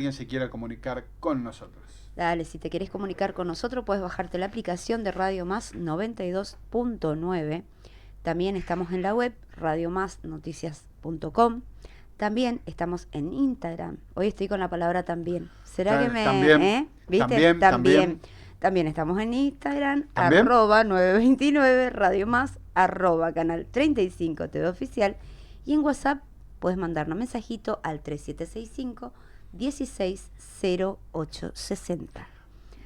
alguien se quiera comunicar con nosotros. Dale, si te querés comunicar con nosotros, puedes bajarte la aplicación de Radio Más 92.9. También estamos en la web radiomasnoticias.com. También estamos en Instagram. Hoy estoy con la palabra también. ¿Será que También, ¿viste? también. También estamos en Instagram, ¿También? @929 Radio Más, @canal 35 TV Oficial. Y en WhatsApp puedes mandarnos mensajito al 3765 160860.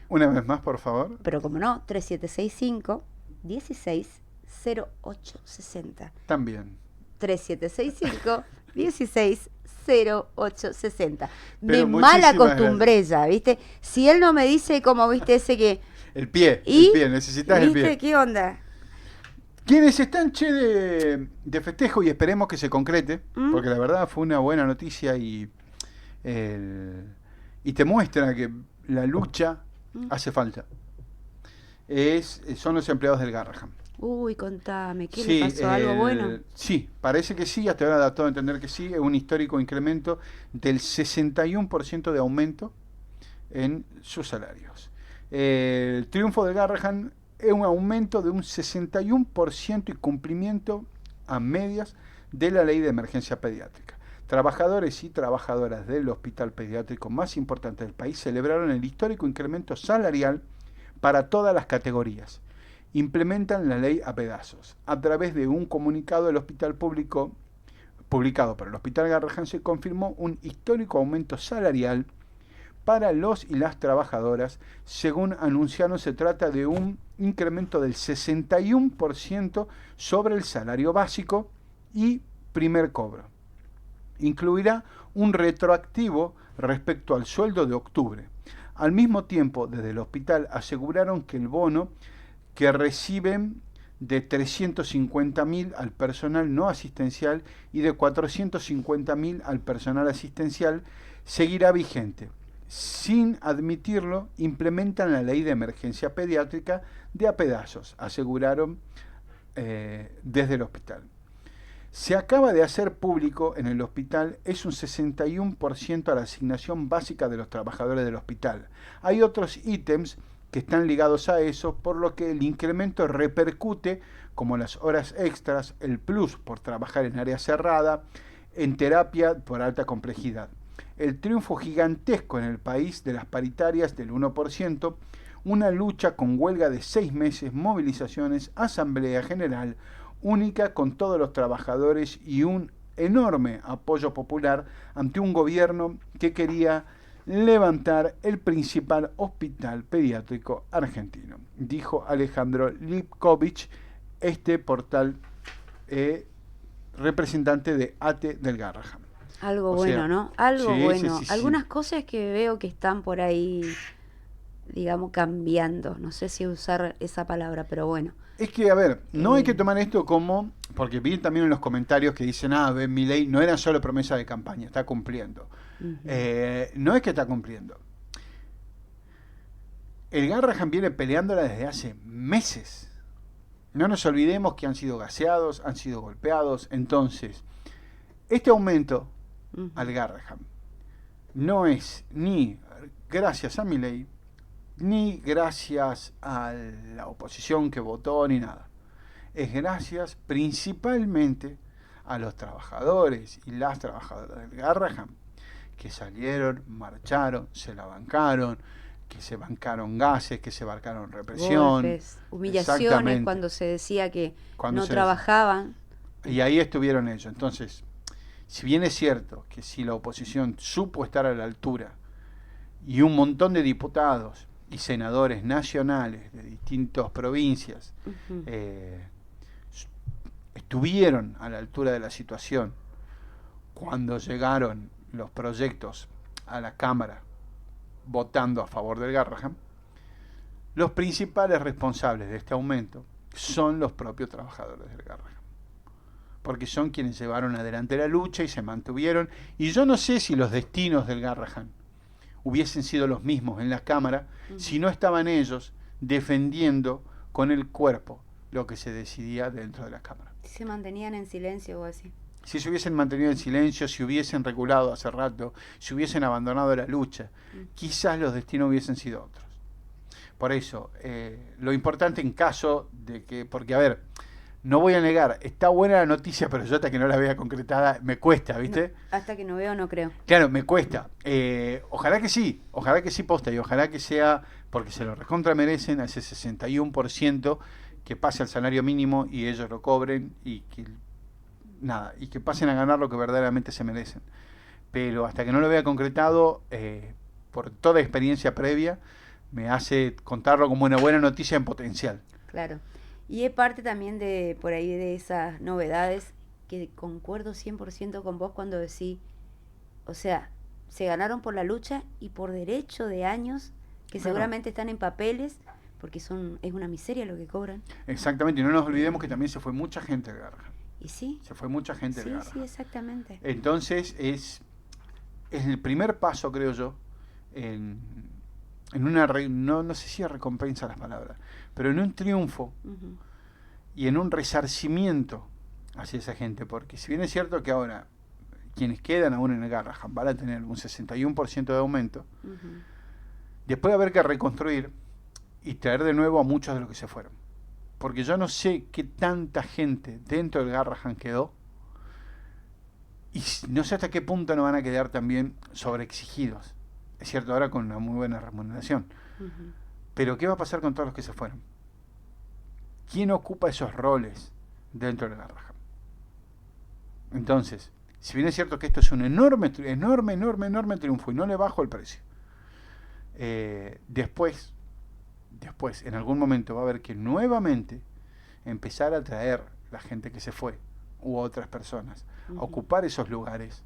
Una vez más, por favor. Pero como no, 3765 160860. También. 3765 160860. Pero Me mal muchísimas acostumbré ya, ¿viste? Si él no me dice como, ¿viste? Ese que... El pie, necesitas el ¿viste? pie. ¿Qué onda? Quienes están de festejo y esperemos que se concrete, porque la verdad fue una buena noticia y te muestra que la lucha hace falta. Son los empleados del Garrahan. Uy, contame, ¿qué Sí, le pasó? ¿Algo bueno? Sí, parece que sí, hasta ahora da todo a entender que sí, es un histórico incremento del 61% de aumento en sus salarios. El triunfo del Garrahan es un aumento de un 61% y cumplimiento a medias de la ley de emergencia pediátrica. Trabajadores y trabajadoras del hospital pediátrico más importante del país celebraron el histórico incremento salarial para todas las categorías. Implementan la ley a pedazos. A través de un comunicado del hospital publicado por el Hospital Garrahan se confirmó un histórico aumento salarial para los y las trabajadoras. Según anunciaron, se trata de un incremento del 61% sobre el salario básico y primer cobro. Incluirá un retroactivo respecto al sueldo de octubre. Al mismo tiempo, desde el hospital aseguraron que el bono que reciben de 350.000 al personal no asistencial y de 450.000 al personal asistencial seguirá vigente. Sin admitirlo, implementan la ley de emergencia pediátrica de a pedazos, aseguraron desde el hospital. Se acaba de hacer público en el hospital, es un 61% a la asignación básica de los trabajadores del hospital. Hay otros ítems que están ligados a eso, por lo que el incremento repercute, como las horas extras, el plus por trabajar en área cerrada, en terapia por alta complejidad. El triunfo gigantesco en el país de las paritarias del 1%, una lucha con huelga de 6 meses, movilizaciones, asamblea general única con todos los trabajadores y un enorme apoyo popular ante un gobierno que quería levantar el principal hospital pediátrico argentino, dijo Alejandro Lipkovich, este portal representante de ATE del Garrahan. Algo bueno, ¿no? Algo sí, bueno. sí, Algunas cosas que veo que están por ahí, digamos, cambiando. No sé si usar esa palabra, pero bueno. Es que, a ver, no hay que tomar esto como, porque vi también en los comentarios que dicen, Milei no era solo promesa de campaña, está cumpliendo. No es que está cumpliendo. El Garrahan viene peleándola desde hace meses. No nos olvidemos que han sido gaseados, han sido golpeados. Entonces, este aumento al Garrahan no es ni gracias a Milei, ni gracias a la oposición que votó, ni nada. Es gracias principalmente a los trabajadores y las trabajadoras del Garrahan, que salieron, marcharon, se la bancaron, que se bancaron gases, que se bancaron represión. Golpes, humillaciones cuando se decía que no trabajaban. Y ahí estuvieron ellos. Entonces, si bien es cierto que si la oposición supo estar a la altura y un montón de diputados y senadores nacionales de distintas provincias estuvieron a la altura de la situación cuando llegaron los proyectos a la Cámara votando a favor del Garrahan, los principales responsables de este aumento son los propios trabajadores del Garrahan, porque son quienes llevaron adelante la lucha y se mantuvieron, y yo no sé si los destinos del Garrahan hubiesen sido los mismos en la Cámara si no estaban ellos defendiendo con el cuerpo lo que se decidía dentro de la Cámara. Se mantenían en silencio o así. si se hubiesen mantenido en silencio, si hubiesen reculado hace rato, si hubiesen abandonado la lucha, quizás los destinos hubiesen sido otros. Por eso, lo importante en caso de que, porque a ver, no voy a negar, está buena la noticia, pero yo hasta que no la vea concretada, me cuesta, ¿viste? No, hasta que no veo, no creo. Claro, me cuesta. Ojalá que sí posta, y ojalá que sea, porque se lo recontra merecen a ese 61% que pase al salario mínimo y ellos lo cobren y que nada, y que pasen a ganar lo que verdaderamente se merecen. Pero hasta que no lo vea concretado, por toda experiencia previa, me hace contarlo como una buena noticia en potencial. Claro. Y es parte también de, por ahí, de esas novedades que concuerdo 100% con vos cuando decís, o sea, se ganaron por la lucha y por derecho de años que Claro. seguramente están en papeles, porque es una miseria lo que cobran. Exactamente, y no nos olvidemos que también se fue mucha gente de Garrahan. Y sí, Se fue mucha gente de sí, Garrahan. sí, exactamente. Entonces es el primer paso, creo yo, en una, no sé si recompensa las palabras, pero en un triunfo Ujú. y en un resarcimiento hacia esa gente, porque si bien es cierto que ahora quienes quedan aún en el Garrahan van a tener un 61% de aumento, Ujú. después va a haber que reconstruir y traer de nuevo a muchos de los que se fueron. Porque yo no sé qué tanta gente dentro del Garrahan quedó y no sé hasta qué punto no van a quedar también sobreexigidos. Es cierto, ahora con una muy buena remuneración. Ujú. Pero ¿qué va a pasar con todos los que se fueron? ¿Quién ocupa esos roles dentro del Garrahan? Entonces, si bien es cierto que esto es un enorme triunfo y no le bajo el precio, después, en algún momento va a haber que nuevamente empezar a traer la gente que se fue u otras personas a ocupar esos lugares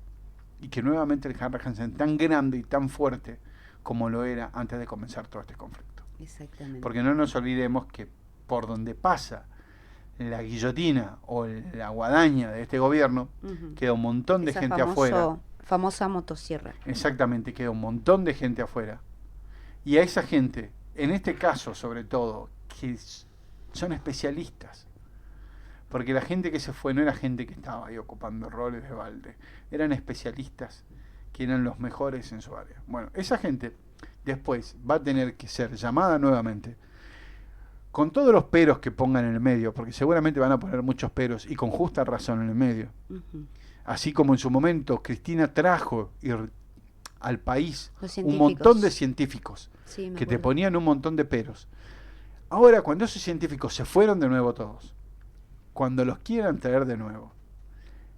y que nuevamente el Garrahan sea tan grande y tan fuerte como lo era antes de comenzar todo este conflicto. Exactamente. Porque no nos olvidemos que por donde pasa la guillotina o la guadaña de este gobierno, Ujú. queda un montón de Esa gente afuera. famosa motosierra. Exactamente, queda un montón de gente afuera. Y a esa gente, en este caso sobre todo, que son especialistas. Porque la gente que se fue no era gente que estaba ahí ocupando roles de balde. Eran especialistas que eran los mejores en su área. Bueno, esa gente después va a tener que ser llamada nuevamente, con todos los peros que pongan en el medio, porque seguramente van a poner muchos peros y con justa razón en el medio. Ujú. Así como en su momento Cristina trajo al país Los un científicos. montón de científicos Sí, me que te acuerdo. ponían un montón de peros. Ahora, cuando esos científicos se fueron de nuevo todos, cuando los quieran traer de nuevo,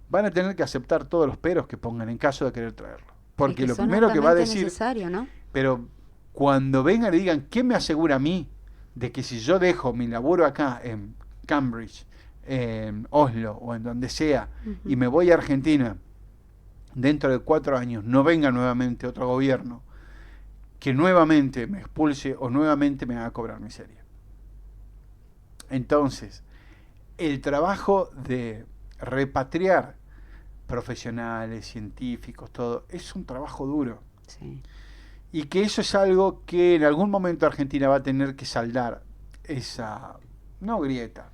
van a tener que aceptar todos los peros que pongan en caso de querer traerlo. Porque Es lo son primero que va a altamente decir, necesario, ¿no? pero cuando vengan y digan, ¿qué me asegura a mí de que si yo dejo mi laburo acá en Cambridge, en Oslo o en donde sea, y me voy a Argentina, dentro de 4 años no venga nuevamente otro gobierno que nuevamente me expulse o nuevamente me haga cobrar miseria? Entonces, el trabajo de repatriar profesionales, científicos, todo, es un trabajo duro. Sí. Y que eso es algo que en algún momento Argentina va a tener que saldar esa, no grieta,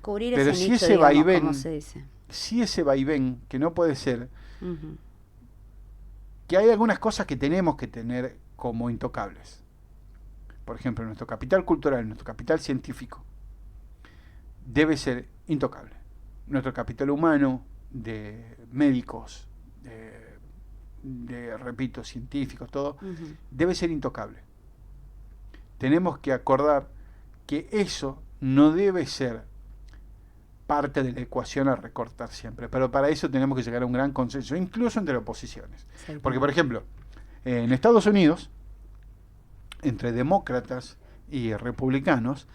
Cubrir pero ese sí nicho, ese digamos, vaivén, como se dice. sí ese vaivén, que no puede ser, Ujú. que hay algunas cosas que tenemos que tener como intocables. Por ejemplo, nuestro capital cultural, nuestro capital científico, debe ser intocable. Nuestro capital humano de médicos, repito, científicos, todo, Ujú. debe ser intocable. Tenemos que acordar que eso no debe ser parte de la ecuación a recortar siempre, pero para eso tenemos que llegar a un gran consenso, incluso entre oposiciones. Porque, por ejemplo, en Estados Unidos, entre demócratas y republicanos,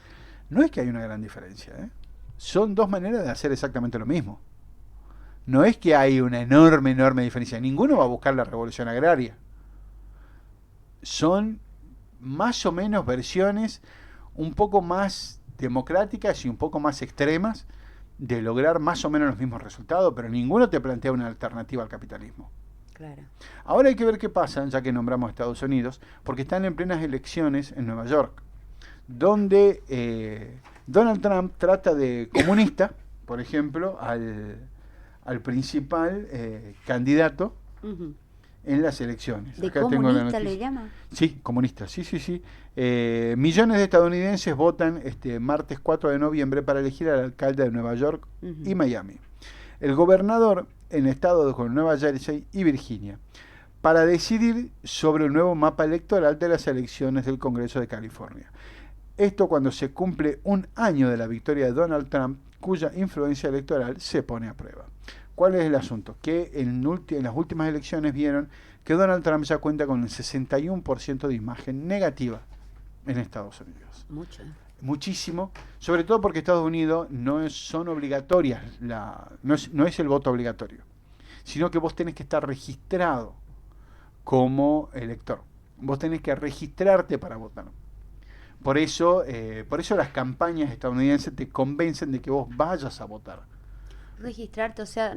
no es que hay una gran diferencia, ¿eh? Son dos maneras de hacer exactamente lo mismo. No es que hay una enorme diferencia. Ninguno va a buscar la revolución agraria. Son más o menos versiones un poco más democráticas y un poco más extremas de lograr más o menos los mismos resultados, pero ninguno te plantea una alternativa al capitalismo. Claro. Ahora hay que ver qué pasa, ya que nombramos a Estados Unidos, porque están en plenas elecciones en Nueva York, donde Donald Trump trata de comunista, por ejemplo, al al principal candidato Ujú. en las elecciones. ¿De Acá tengo la comunista le noticia. llama? Sí, comunista, sí, sí, sí. Millones de estadounidenses votan este martes 4 de noviembre para elegir al alcalde de Nueva York y Ujú. Miami, el gobernador en estados como Nueva Jersey y Virginia, para decidir sobre el nuevo mapa electoral de las elecciones del Congreso de California. Esto cuando se cumple un año de la victoria de Donald Trump, cuya influencia electoral se pone a prueba. ¿Cuál es el asunto? Que en las últimas elecciones vieron que Donald Trump ya cuenta con el 61% de imagen negativa en Estados Unidos. Mucho. Muchísimo, sobre todo porque Estados Unidos son obligatorias, no es el voto obligatorio, sino que vos tenés que estar registrado como elector. Vos tenés que registrarte para votar. Por eso las campañas estadounidenses te convencen de que vos vayas a votar. Registrarte, o sea,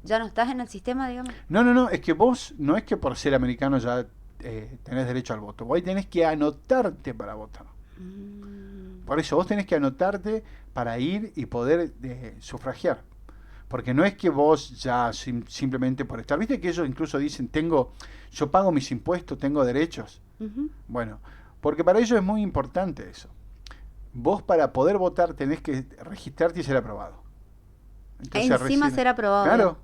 ya no estás en el sistema, digamos. No, es que vos, no es que por ser americano ya tenés derecho al voto. Vos tenés que anotarte para votar. Mm. Por eso vos tenés que anotarte para ir y poder sufragiar. Porque no es que vos ya simplemente por estar, viste que ellos incluso dicen, yo pago mis impuestos, tengo derechos. Ujú. Bueno, porque para ellos es muy importante eso. Vos para poder votar tenés que registrarte y ser aprobado. Encima ser aprobado. Claro, digamos.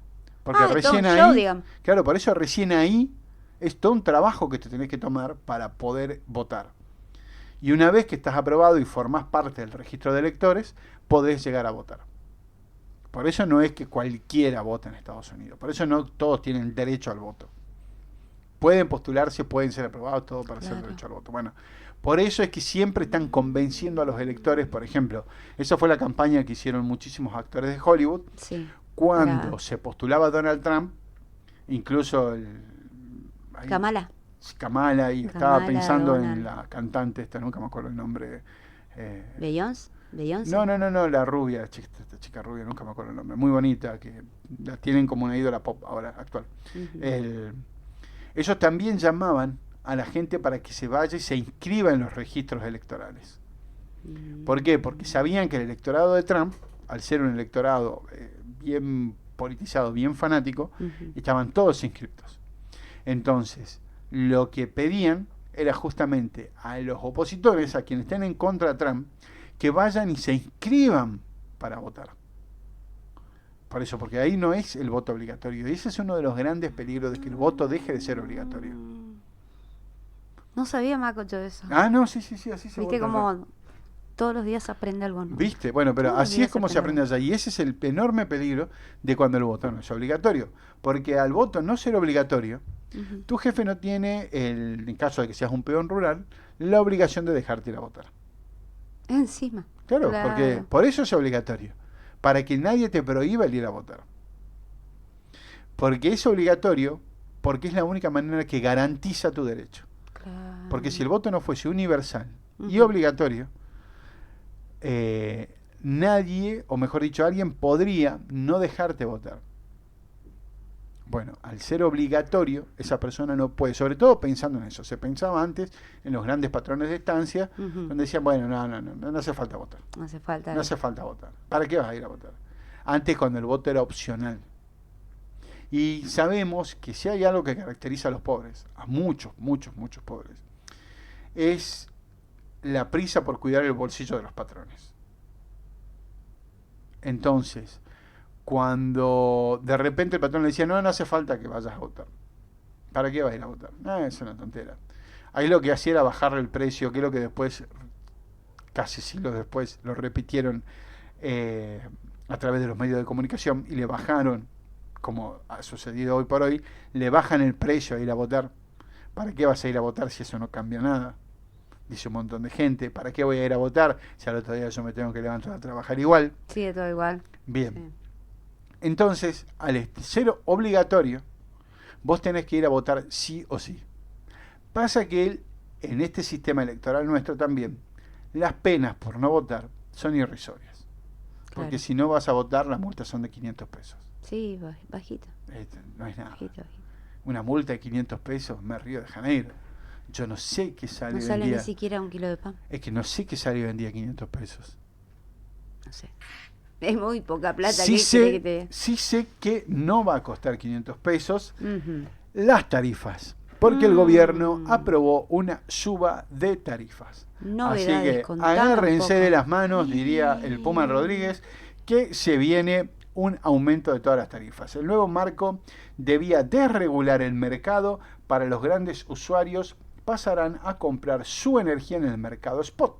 porque Es todo recién un show, ahí, digamos. claro, por eso recién ahí es todo un trabajo que te tenés que tomar para poder votar. Y una vez que estás aprobado y formás parte del registro de electores, podés llegar a votar. Por eso no es que cualquiera vote en Estados Unidos. Por eso no todos tienen derecho al voto. Pueden postularse, pueden ser aprobados, todo para hacer Claro. derecho al voto. Bueno, por eso es que siempre están convenciendo a los electores, por ejemplo, esa fue la campaña que hicieron muchísimos actores de Hollywood, Sí. cuando Para se postulaba Donald Trump, incluso ahí, Kamala. Kamala, y estaba Kamala, pensando en Donald. la cantante esta, nunca me acuerdo el nombre. Beyoncé. Beyoncé. No, la rubia, esta chica rubia, nunca me acuerdo el nombre, muy bonita, que la tienen como una ídola pop ahora, actual. Ujú. Ellos también llamaban a la gente para que se vaya y se inscriba en los registros electorales. ¿Por qué? Porque sabían que el electorado de Trump, al ser un electorado bien politizado, bien fanático, Ujú. estaban todos inscriptos. Entonces, lo que pedían era justamente a los opositores, a quienes estén en contra de Trump, que vayan y se inscriban para votar. Por eso, porque ahí no es el voto obligatorio. Y ese es uno de los grandes peligros de que el voto deje de ser obligatorio. No sabía, Maco, yo eso. Ah, no, sí, así se Viste vota allá. como todos los días se aprende algo nuevo. ¿Viste? Bueno, pero Todos los así días es como se aprende allá. Y ese es el enorme peligro de cuando el voto no es obligatorio. Porque al voto no ser obligatorio, Ujú. tu jefe no tiene, en caso de que seas un peón rural, la obligación de dejarte ir a votar. Encima. Claro, Claro. porque por eso es obligatorio. Para que nadie te prohíba el ir a votar. Porque es obligatorio, porque es la única manera que garantiza tu derecho. Claro. Porque si el voto no fuese universal y Ujú. obligatorio, nadie, o mejor dicho, alguien podría no dejarte votar. Bueno, al ser obligatorio, esa persona no puede, sobre todo pensando en eso. Se pensaba antes en los grandes patrones de estancia, Ujú. donde decían, bueno, no hace falta votar. No hace falta. No hace falta votar. ¿Para qué vas a ir a votar? Antes, cuando el voto era opcional. Y sabemos que si hay algo que caracteriza a los pobres, a muchos pobres, es la prisa por cuidar el bolsillo de los patrones. Entonces, cuando de repente el patrón le decía, no hace falta que vayas a votar. ¿Para qué vas a ir a votar? Es una tontera. Ahí lo que hacía era bajarle el precio, que es lo que después, casi siglos después, lo repitieron a través de los medios de comunicación y le bajaron, como ha sucedido hoy por hoy, le bajan el precio a ir a votar. ¿Para qué vas a ir a votar si eso no cambia nada? Dice un montón de gente. ¿Para qué voy a ir a votar si al otro día yo me tengo que levantar a trabajar igual? Sí, todo igual. Bien. Sí. Entonces, al ser obligatorio, vos tenés que ir a votar sí o sí. Pasa que en este sistema electoral nuestro también, las penas por no votar son irrisorias. Porque Claro. si no vas a votar, las multas son de 500 pesos. Sí, bajito. No es nada. Bajito. Una multa de 500 pesos, me Río de Janeiro. Yo no sé qué sale No hoy en sale ni día. siquiera un kilo de pan. Es que no sé qué sale hoy en día 500 pesos. No sé. Es muy poca plata. Sí ¿Qué querés que te... sí sé que no va a costar 500 pesos Ujú. las tarifas, porque el gobierno Mm, aprobó una suba de tarifas. Así novedades, que contame un agárrense de poco. las manos, diría el Puma Rodríguez, que se viene un aumento de todas las tarifas. El nuevo marco debía desregular el mercado para los grandes usuarios, pasarán a comprar su energía en el mercado spot,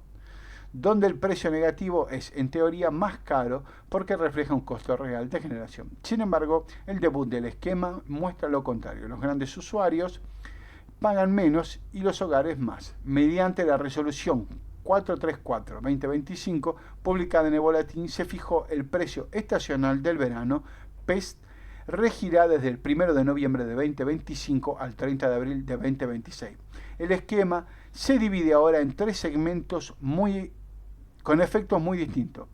donde el precio negativo es en teoría más caro porque refleja un costo real de generación. Sin embargo, el debut del esquema muestra lo contrario. Los grandes usuarios pagan menos y los hogares más, mediante la resolución 434-2025 publicada en el boletín. Se fijó el precio estacional del verano. PES regirá desde el 1 de noviembre de 2025 al 30 de abril de 2026. El esquema se divide ahora en tres segmentos con efectos muy distintos.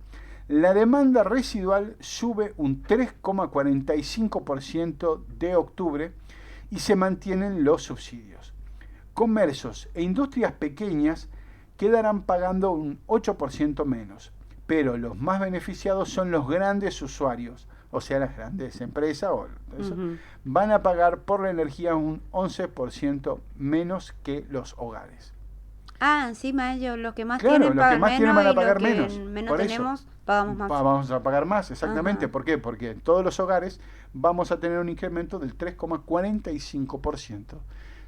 La demanda residual sube un 3,45% de octubre y se mantienen los subsidios. Comercios e industrias pequeñas quedarán pagando un 8% menos, pero los más beneficiados son los grandes usuarios, o sea, las grandes empresas, van a pagar por la energía un 11% menos que los hogares. Ah, encima ellos, los que más Claro, tienen los que pagan más tienen menos van a y pagar los que menos. menos Por eso tenemos pagamos más. vamos a pagar más, exactamente. Ajá. ¿Por qué? Porque en todos los hogares vamos a tener un incremento del 3,45%.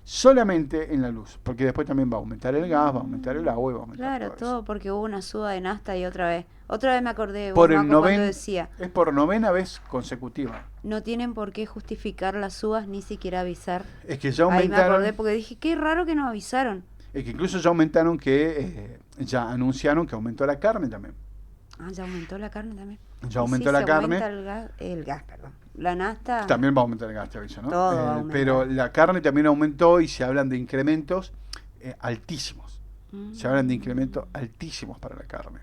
Solamente en la luz, porque después también va a aumentar el gas, va a aumentar el agua y va a aumentar Claro, todo todo eso. porque hubo una suba de nafta y otra vez. Otra vez me acordé de vos, Por el Maco, cuando noven, decía, es por novena vez consecutiva. no tienen por qué justificar las subas ni siquiera avisar. Es que ya Ahí me acordé aumentaron, porque dije, qué raro que nos avisaron. es que incluso ya aumentaron ya anunciaron que aumentó la carne también. Ah, ya aumentó la carne también. Ya Y aumentó si la se carne. aumenta el gas, perdón. La nafta, También va a aumentar el gas, te aviso, ¿no? todo va a aumentar. Pero la carne también aumentó y se hablan de incrementos altísimos. Se hablan de incrementos altísimos para la carne.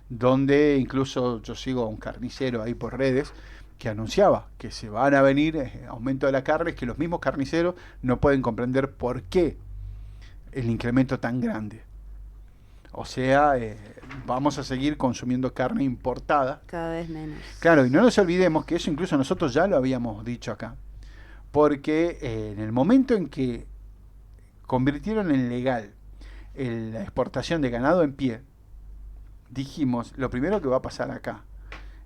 Donde incluso yo sigo a un carnicero ahí por redes que anunciaba que se van a venir aumento de la carne, que los mismos carniceros no pueden comprender por qué el incremento tan grande. O sea, vamos a seguir consumiendo carne importada. cada vez menos. Claro, y no nos olvidemos que eso incluso nosotros ya lo habíamos dicho acá. Porque en el momento en que convirtieron en legal la exportación de ganado en pie, dijimos, lo primero que va a pasar acá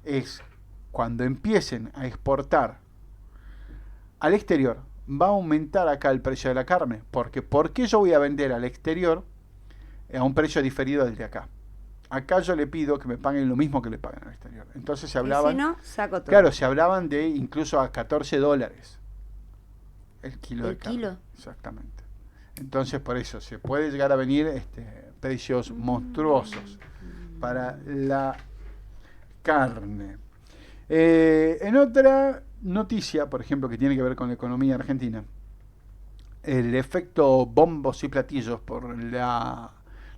es cuando empiecen a exportar al exterior, va a aumentar acá el precio de la carne. Porque ¿por qué yo voy a vender al exterior a un precio diferido del de acá? Acá yo le pido que me paguen lo mismo que le pagan al exterior. Entonces se hablaban, Y si no, saco todo. claro, se hablaban de incluso a $14 el kilo de El carne. kilo. Exactamente. Entonces por eso se puede llegar a venir precios monstruosos para la carne. En otra noticia, por ejemplo, que tiene que ver con la economía argentina, el efecto bombos y platillos por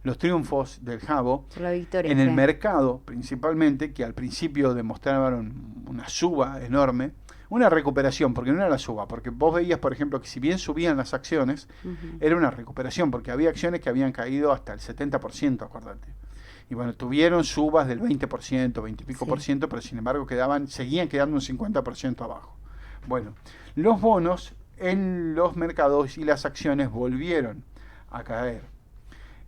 los triunfos del Jabo Por la victoria. en el sí. mercado, principalmente, que al principio demostraron una suba enorme, una recuperación, porque no era la suba, porque vos veías, por ejemplo, que si bien subían las acciones, era una recuperación, porque había acciones que habían caído hasta el 70%, acuérdate. Y bueno, tuvieron subas del 20%, 20 y pico por ciento, pero sin embargo seguían quedando un 50% abajo. Bueno, los bonos en los mercados y las acciones volvieron a caer.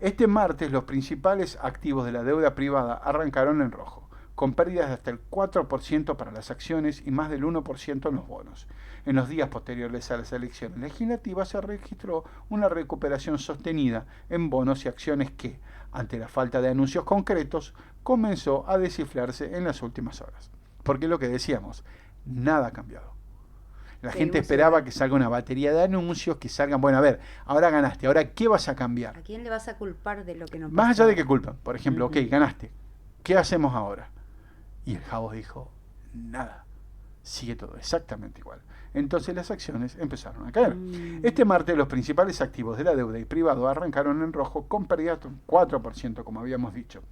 Este martes los principales activos de la deuda privada arrancaron en rojo, con pérdidas de hasta el 4% para las acciones y más del 1% en los bonos. En los días posteriores a las elecciones legislativas se registró una recuperación sostenida en bonos y acciones que, ante la falta de anuncios concretos, comenzó a descifrarse en las últimas horas. Porque lo que decíamos, nada ha cambiado. La gente esperaba que salga una batería de anuncios, que salgan, bueno, a ver, ahora ganaste, ahora ¿qué vas a cambiar? ¿A quién le vas a culpar de lo que no pasó? Más allá de que culpan, por ejemplo, ok, ganaste, ¿qué hacemos ahora? Y el Jabo dijo, nada, sigue todo exactamente igual. Entonces las acciones empezaron a caer. Este martes los principales activos de la deuda y privado arrancaron en rojo con pérdidas de un 4%, como habíamos dicho.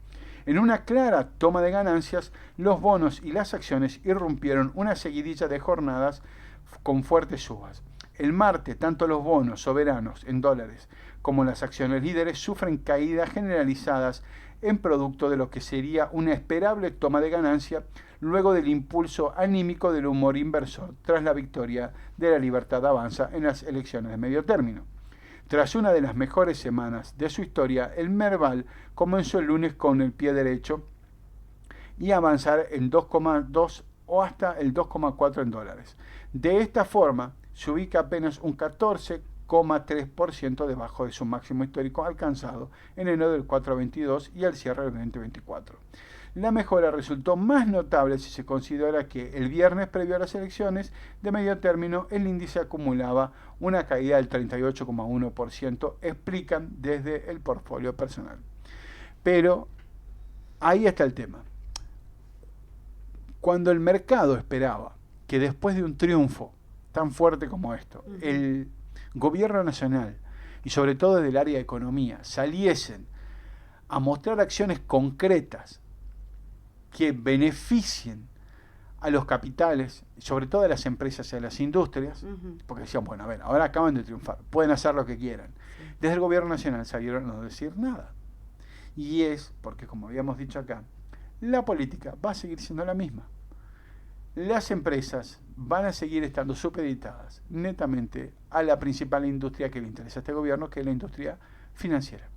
En una clara toma de ganancias, los bonos y las acciones irrumpieron una seguidilla de jornadas con fuertes subas. El martes, tanto los bonos soberanos en dólares como las acciones líderes, sufren caídas generalizadas en producto de lo que sería una esperable toma de ganancia luego del impulso anímico del humor inversor tras la victoria de la Libertad Avanza en las elecciones de medio término. Tras una de las mejores semanas de su historia, el Merval comenzó el lunes con el pie derecho y avanzar en 2,2 o hasta el 2,4 en dólares. De esta forma, se ubica apenas un 14,3% debajo de su máximo histórico alcanzado en enero del 4,22 y al cierre del 2024. La mejora resultó más notable si se considera que el viernes previo a las elecciones de medio término el índice acumulaba una caída del 38,1%, explican desde el portfolio personal. Pero ahí está el tema. Cuando el mercado esperaba que después de un triunfo tan fuerte como esto, el gobierno nacional y sobre todo desde el área de economía saliesen a mostrar acciones concretas que beneficien a los capitales, sobre todo a las empresas y a las industrias, porque decían, bueno, a ver, ahora acaban de triunfar, pueden hacer lo que quieran. Desde el gobierno nacional salieron a no decir nada. Y es porque, como habíamos dicho acá, la política va a seguir siendo la misma. Las empresas van a seguir estando supeditadas netamente a la principal industria que le interesa a este gobierno, que es la industria financiera,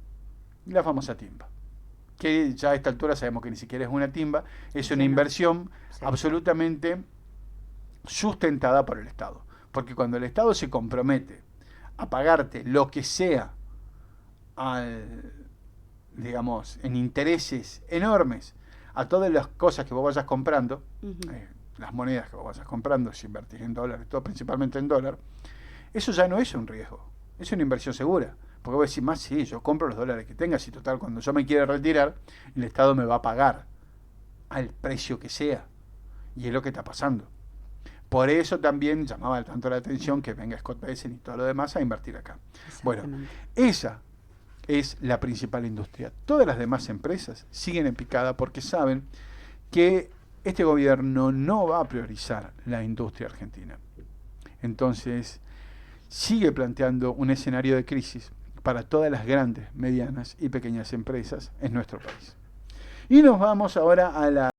la famosa timba, que ya a esta altura sabemos que ni siquiera es una timba, es una inversión absolutamente sustentada por el Estado. Porque cuando el Estado se compromete a pagarte lo que sea, digamos, en intereses enormes, a todas las cosas que vos vayas comprando, las monedas que vos vayas comprando, si invertís en dólares, todo principalmente en dólar, eso ya no es un riesgo, es una inversión segura. Porque vos decís, más sí, yo compro los dólares que tengas y total, cuando yo me quiera retirar, el Estado me va a pagar al precio que sea. Y es lo que está pasando. Por eso también llamaba tanto la atención que venga Scott Bessent y todo lo demás a invertir acá. Bueno, esa es la principal industria. Todas las demás empresas siguen en picada porque saben que este gobierno no va a priorizar la industria argentina. Entonces, sigue planteando un escenario de crisis para todas las grandes, medianas y pequeñas empresas en nuestro país. Y nos vamos ahora a la